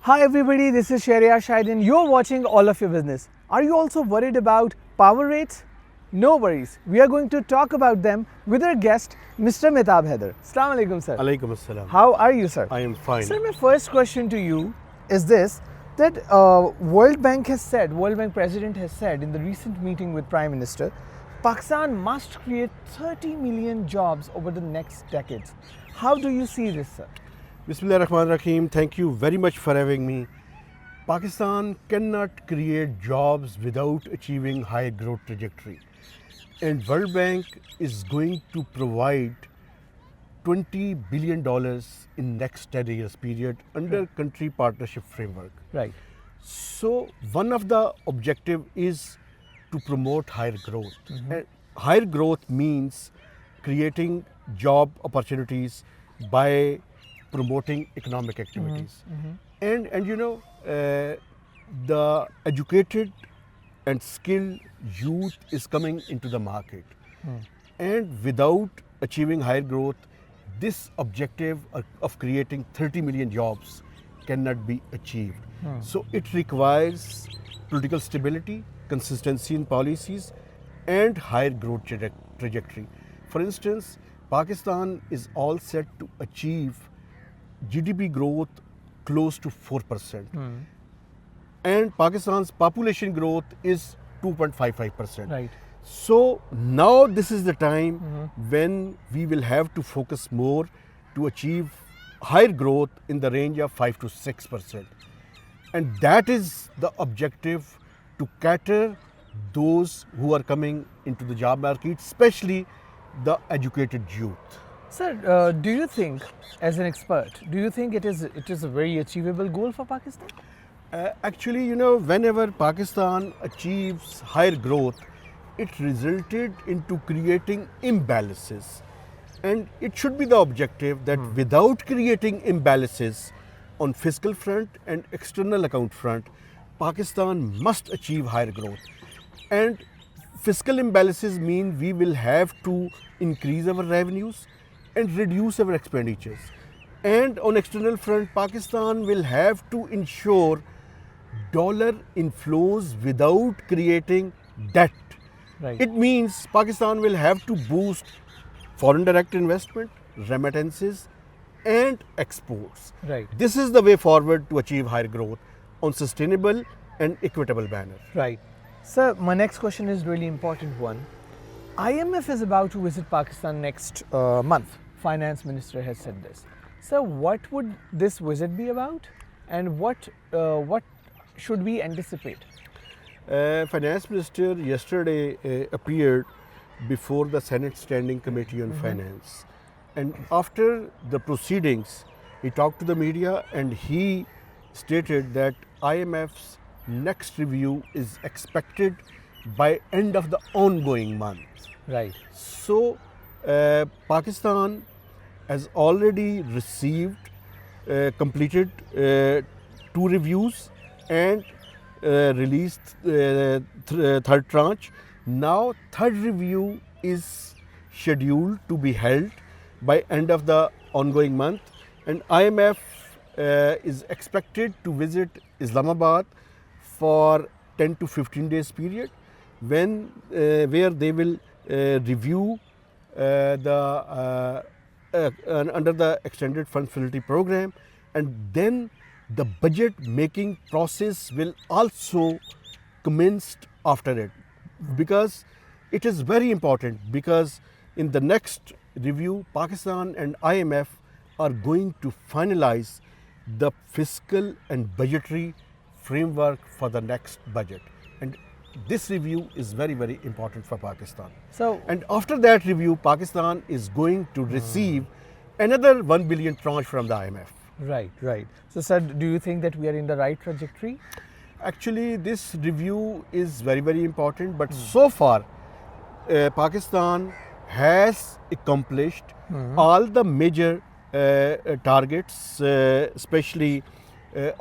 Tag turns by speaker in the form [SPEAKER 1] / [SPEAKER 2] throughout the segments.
[SPEAKER 1] Hi everybody, this is Sharia Shahidin. You're watching All of Your Business. Are you also worried about power rates? No worries. We are going to talk about them with our guest, Mr. Mehtab Haider. Assalamu alaikum, sir.
[SPEAKER 2] Alaikum assalam.
[SPEAKER 1] How are you, sir?
[SPEAKER 2] I am fine.
[SPEAKER 1] Sir, my first question to you is this, that World Bank President has said in the recent meeting with Prime Minister, Pakistan must create 30 million jobs over the next decades. How do you see this, sir?
[SPEAKER 2] Bismillah ar-Rahman ar-Rahim. Thank you very much for having me. Pakistan cannot create jobs without achieving high growth trajectory. And World Bank is going to provide $20 billion in next 10 years period under country partnership framework.
[SPEAKER 1] Right.
[SPEAKER 2] So one of the objective is to promote higher growth. And higher growth means creating job opportunities by promoting economic activities. And you know, the educated and skilled youth is coming into the market. And without achieving higher growth, this objective of creating 30 million jobs cannot be achieved. So it requires political stability, consistency in policies, and higher growth trajectory. For instance, Pakistan is all set to achieve GDP growth close to 4%. And Pakistan's population growth is 2.55%.
[SPEAKER 1] Right.
[SPEAKER 2] So now this is the time when we will have to focus more to achieve higher growth in the range of 5 to 6%. And that is the objective, to cater those who are coming into the job market, especially the educated youth.
[SPEAKER 1] Sir, do you think, as an expert, do you think it is a very achievable goal for Pakistan?
[SPEAKER 2] Actually, you know, whenever Pakistan achieves higher growth, it resulted into creating imbalances. And it should be the objective that without creating imbalances on fiscal front and external account front, Pakistan must achieve higher growth. And fiscal imbalances mean we will have to increase our revenues and reduce our expenditures. And on external front, Pakistan will have to ensure dollar inflows without creating debt.
[SPEAKER 1] Right.
[SPEAKER 2] It means Pakistan will have to boost foreign direct investment, remittances, and exports.
[SPEAKER 1] Right.
[SPEAKER 2] This is the way forward to achieve higher growth on sustainable and equitable manner.
[SPEAKER 1] Right. Sir, my next question is really important one. IMF is about to visit Pakistan next month. Finance Minister has said this. So what would this visit be about, and what should we anticipate?
[SPEAKER 2] Finance Minister yesterday appeared before the Senate Standing Committee on Finance. And after the proceedings, he talked to the media and he stated that IMF's next review is expected by end of the ongoing month.
[SPEAKER 1] Right.
[SPEAKER 2] So, Pakistan has already received, completed 2 reviews and released third tranche. Now, third review is scheduled to be held by end of the ongoing month, and IMF is expected to visit Islamabad for 10 to 15 days period, when where they will review under the extended fund facility program, and then the budget making process will also commence after it, because it is very important, because in the next review Pakistan and IMF are going to finalize the fiscal and budgetary framework for the next budget, and this review is very, very important for Pakistan.
[SPEAKER 1] So,
[SPEAKER 2] And after that review, Pakistan is going to receive another 1 billion tranche from the IMF.
[SPEAKER 1] right, right. So, sir, do you think that we are in the right trajectory?
[SPEAKER 2] Actually, this review is very, very important, but so far Pakistan has accomplished all the major targets, especially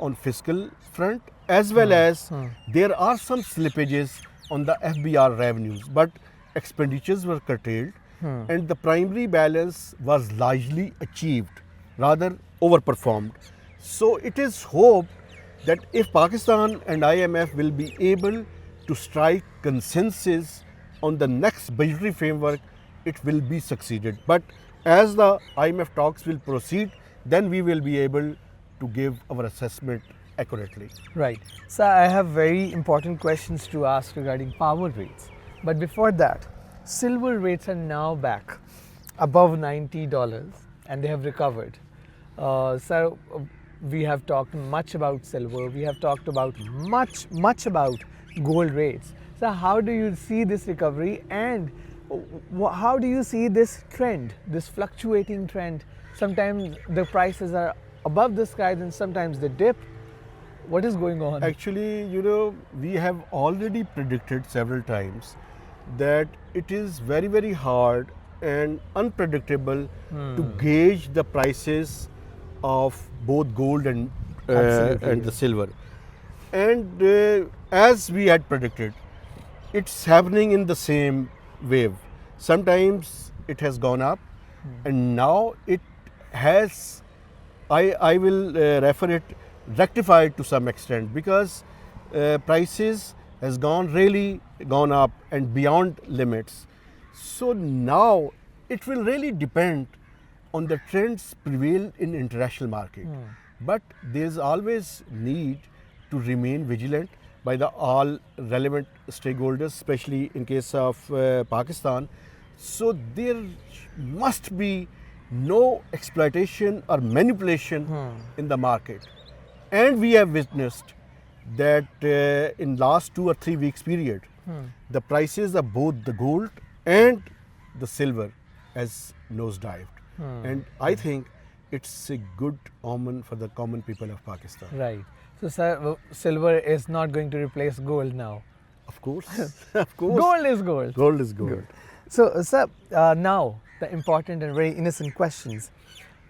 [SPEAKER 2] on fiscal front, as well as there are some slippages on the FBR revenues, but expenditures were curtailed and the primary balance was largely achieved, rather overperformed. So it is hoped that if Pakistan and IMF will be able to strike consensus on the next budgetary framework, it will be succeeded. But as the IMF talks will proceed, then we will be able to give our assessment accurately.
[SPEAKER 1] Right. So I have very important questions to ask regarding power rates. But before that, silver rates are now back above $90 and they have recovered. We have talked much about silver. We have talked about much about gold rates. So how do you see this recovery, and how do you see this trend, this fluctuating trend? Sometimes the prices are above the sky, then sometimes they dip. What is going on?
[SPEAKER 2] Actually, you know, we have already predicted several times that it is very, very hard and unpredictable to gauge the prices of both gold and the silver. And as we had predicted, it's happening in the same wave. Sometimes it has gone up, and now it has, I will refer it, rectified to some extent, because prices has really gone up and beyond limits. So now it will really depend on the trends prevail in international market. But there's always need to remain vigilant by the all relevant stakeholders, especially in case of Pakistan. So there must be no exploitation or manipulation in the market. And we have witnessed that in last 2 or 3 weeks period, the prices of both the gold and the silver has nosedived. And I think it's a good omen for the common people of Pakistan.
[SPEAKER 1] Right. So, sir, silver is not going to replace gold now.
[SPEAKER 2] Of course, of course.
[SPEAKER 1] Gold is gold.
[SPEAKER 2] Gold is gold.
[SPEAKER 1] So, sir, now the important and very innocent questions.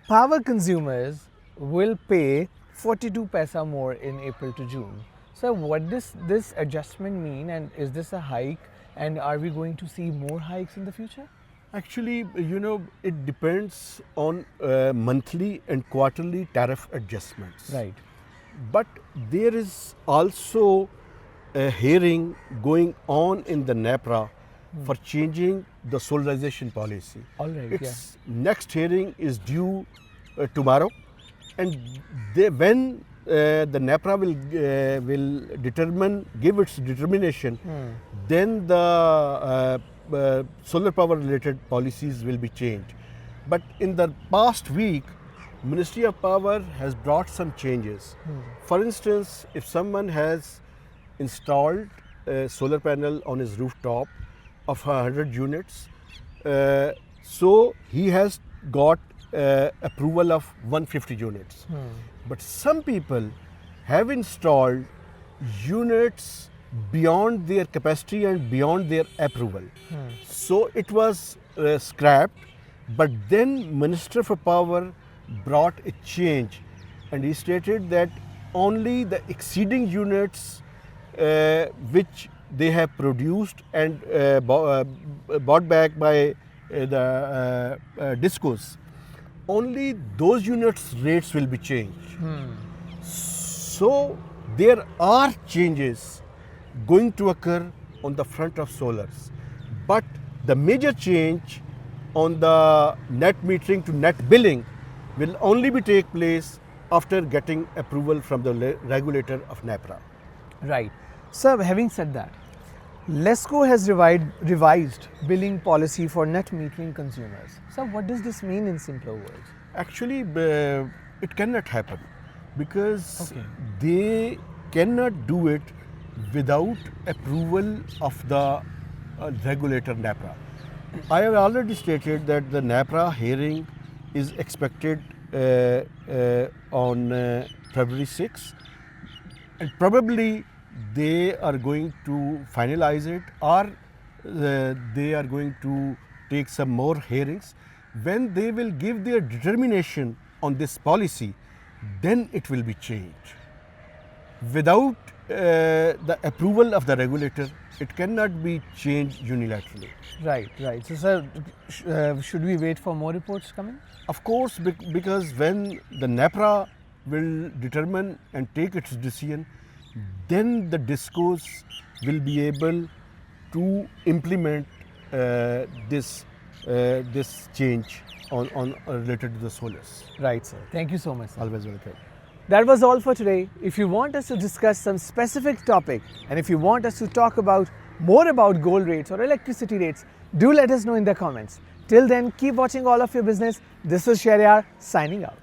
[SPEAKER 1] Power consumers will pay 42 paisa more in April to June. So, what does this adjustment mean, and is this a hike, and are we going to see more hikes in the future?
[SPEAKER 2] Actually, you know, it depends on monthly and quarterly tariff adjustments.
[SPEAKER 1] Right.
[SPEAKER 2] But there is also a hearing going on in the NEPRA for changing the solarization policy.
[SPEAKER 1] All right.
[SPEAKER 2] Its next hearing is due tomorrow, and when the NEPRA will give its determination, then the solar power related policies will be changed. But in the past week, Ministry of Power has brought some changes. For instance, if someone has installed a solar panel on his rooftop of 100 units, so he has got approval of 150 units. But some people have installed units beyond their capacity and beyond their approval. So it was scrapped, but then Minister for Power brought a change, and he stated that only the exceeding units which they have produced and bought back by the discos, only those units rates will be changed. So there are changes going to occur on the front of solars, but the major change on the net metering to net billing will only be take place after getting approval from the regulator of NEPRA.
[SPEAKER 1] Right. Sir, having said that, LESCO has revised billing policy for net metering consumers. So what does this mean in simpler words?
[SPEAKER 2] Actually, it cannot happen because they cannot do it without approval of the regulator NEPRA. I have already stated that the NEPRA hearing is expected on February 6, and probably they are going to finalize it, or they are going to take some more hearings. When they will give their determination on this policy, then it will be changed. Without the approval of the regulator, it cannot be changed unilaterally.
[SPEAKER 1] Right, right. So, sir, should we wait for more reports coming?
[SPEAKER 2] Of course, because when the NEPRA will determine and take its decision, then the discos will be able to implement this change on related to the solars.
[SPEAKER 1] Right, sir. Thank you so much, sir.
[SPEAKER 2] Always welcome.
[SPEAKER 1] That was all for today. If you want us to discuss some specific topic and if you want us to talk about more about gold rates or electricity rates, do let us know in the comments. Till then, keep watching All of Your Business. This is Sharyar signing out.